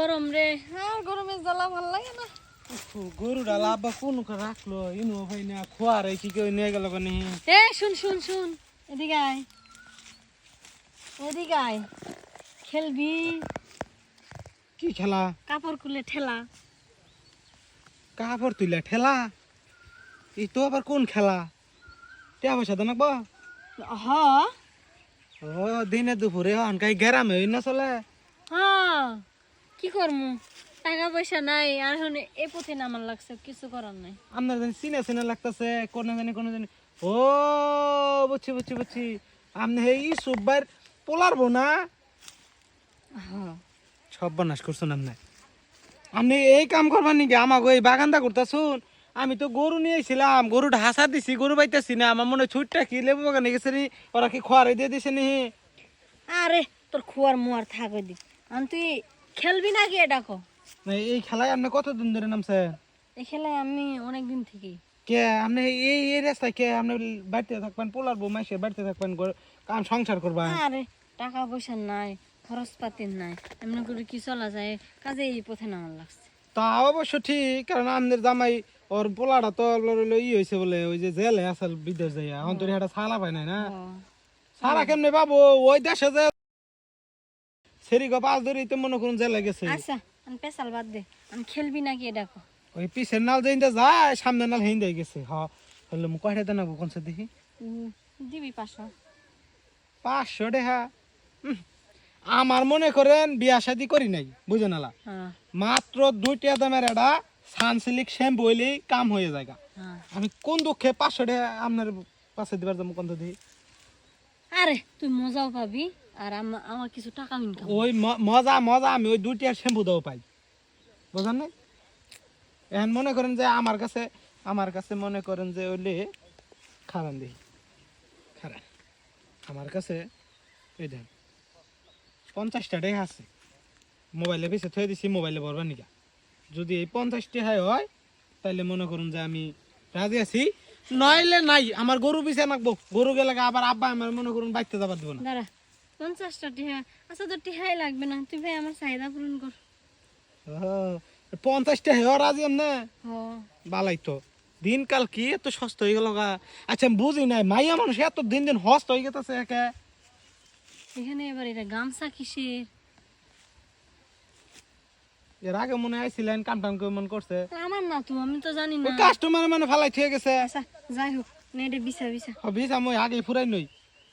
গরম রে, আর গরমে জ্বালা ভাল লাগে না। গরু ডালা আব্বা কোন রাখলো ইনো ভাই না খোয়ার কি কেউ নিয়ে গেল কেন? এ শুন শুন শুন, এদিকে আয়, এদিকে আয়। খেলবি? কি খেলা? কাপড় খুলে ঠেলা। কাপড় তুলে ঠেলা? এই তো আবার কোন খেলা? টিয়া পয়সা দেন বা? হ ও দিনে দুপুরে অনকাই গ্রামে হই না চলে? হ্যাঁ, কি করমু, টাকা পয়সা নাই আর এখন এই পথে নামার লাগছে, কিছু করার নাই। আপনার জানি চিনা চিনা লাগতেছে কোন জানি। ও বুঝছি বুঝছি বুঝছি, আপনি এই সুব্বার পোলারবো না? হ্যাঁ, সব বনাশ করছেন আপনি এই কাম করবার নাকি? আমাকে এই বাগানটা করতেছুন। আমি তো গরু নিয়েছিলাম, গরুটা হাসা দিছি, গরু পাইতেছি না। আমার মনে হয় ছুটটা কি লেবু বাগানে গেছে নি, ওরা কি খোয়ারে দিয়ে দিছে নি? আরে তোর খুয়ার মুয়ার থাকবে দি, আর তুই খেলবি নাকি এটা কো? না, এই খেলায় আপনি কতদিন ধরে নামছে? এই খেলায় আমি অনেক দিন থেকেই। কে আপনি এই রাস্তায় কে আপনি বাড়িতে থাকবেন, পোলার বউ মাসে বাড়িতে থাকবেন, কাম সংসার করবেন? আরে টাকা পয়সা নাই, খরচ পাতি নাই, এমনি করে কি চলা যায়, কাজে এই পথে নামার লাগছে। তা অবশ্য ঠিক, কারণ আমাদের জামাই ওর পোলাটা তো ই হয়েছে বলে, ওই যে জেলে আসল বিদেশ যাইয়া এখন তো এটা ছাড়া পায় নাই না। ছাড়া কেমনে পাবো? ওই দেশে যে সেরি গো পাঁচ ধরে তো মনে করুন জেলে গেছে। আচ্ছা আমি পেশাল বাদ দে, আমি খেলবি নাকি এটা কো? ওই পিছের নাল যেটা যায় সামনের নাল হেঁদে গেছে। হলো মু কয়টা দেন কোন সে দেখি? দিবি 500। 500 টাকা? আমার মনে করেন বিয়া শাদি করি নাই, বুঝে নালা, হ্যাঁ মাত্র 2 দামের একটা সানসিল্ক শ্যাম্পু হইলেই কাম হয়ে যায়। হ্যাঁ। আমি কোন দুঃখে 500 টাকা আপনার পাশে দিবার যাবো কোন দিই? আরে তুই মজাও পাবি আর আমার কিছু টাকা ইনকাম। ওই মজা মজা আমি ওই 2 শ্যাম্পু দাও পাই, বুঝলেন না? এখন মনে করেন যে আমার কাছে মনে করেন যে ওইলে খারান দিই, খারান আমার কাছে এই দেন 50টা টাকা আছে, মোবাইলে বেশি থয়ে দিছি, মোবাইলে ভরবার নিকা। যদি এই 50 টাকায় হয় তাহলে মনে করুন যে আমি রাজি আছি, নইলে নাই। আমার গরু পিছিয়ে নাকবো, গরু গেলে আবার আব্বা আমার মনে করুন বাইতে যাবার দেবো না। দাঁড়া, 50টা টিহা? আচ্ছা তোর টিহাই লাগবে না, তুই ভাই আমার চাহিদা পূরণ কর। 50 টাকা রাজি না? হ বালাই তো, দিনকাল কি এত সস্তা হয়ে গেল গা? আচ্ছা আমি বুঝি নাই, মাইয়া মানুষ এত দিন দিন হস্ত হয়ে গেছে একে। এখানে এবার এটা গামছা কিসের? এর আগে মনে আইছিলেন কাম টাম মন করছে, আমার না তো, আমি তো জানি না। ওই কাস্টমার মানে ফালাই ঠিক গেছে। আচ্ছা যাই হোক, নেটে বিছা বিছা। হবিস আমি আগে ফুরাই নই,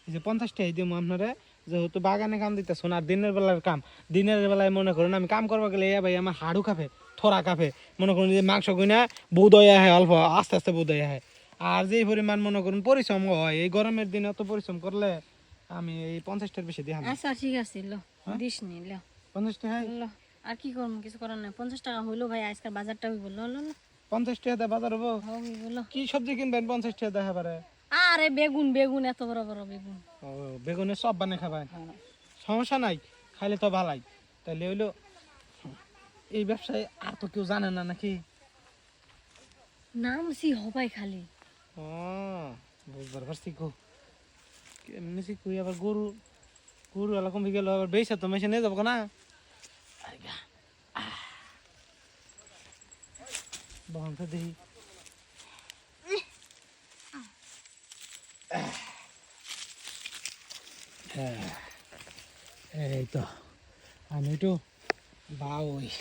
এই যে 50 টাকা দিই আপনারে, যেহেতু বাগানে কাম দিতে আর দিনের বেলার কাম। দিনের বেলায় মনে করুন আমি কাম করবো গেলে ভাই আমার হাড়ু কাঁপে, থোড়া কাঁপে। মনে করুন যে মাংস কিনা বোধ হয় অল্প আস্তে আস্তে বোধ হয়। আর যে পরিমাণ মনে করুন পরিশ্রম হয় এই গরমের দিনে, অত পরিশ্রম করলে আমি এই 50টার বেশি দিই। আচ্ছা ঠিক আছে, ল দিস নি, ল 50 টাকা? ল। আর কি করবো, কিছু করার নাই। 50 টাকা হইলো ভাই, আজকাল বাজারটা হইব। ল ল ল। 50 টাকা বাজার হবো? হইব ল। কি সবজি কিনবেন 50 টাকা দেখা পারে? আরে বেগুন, বেগুন এত বড় বড় বেগুন। ও বেগুনের সব বানিয়ে খাবেন? সমস্যা নাই, খাইলে তো ভালাই। তাহলে হইলো এই ব্যবসায় আর তো কেউ জানে না নাকি? নামছি হবাই খালি। ও বুঝবার পারছি গো, কেমনি কই আবার গরু গরু এরকম গেল আবার বেশা তো মেশে নিয়ে যাবো না। বহন তো দেখি এই তো আমি একটু বাউইস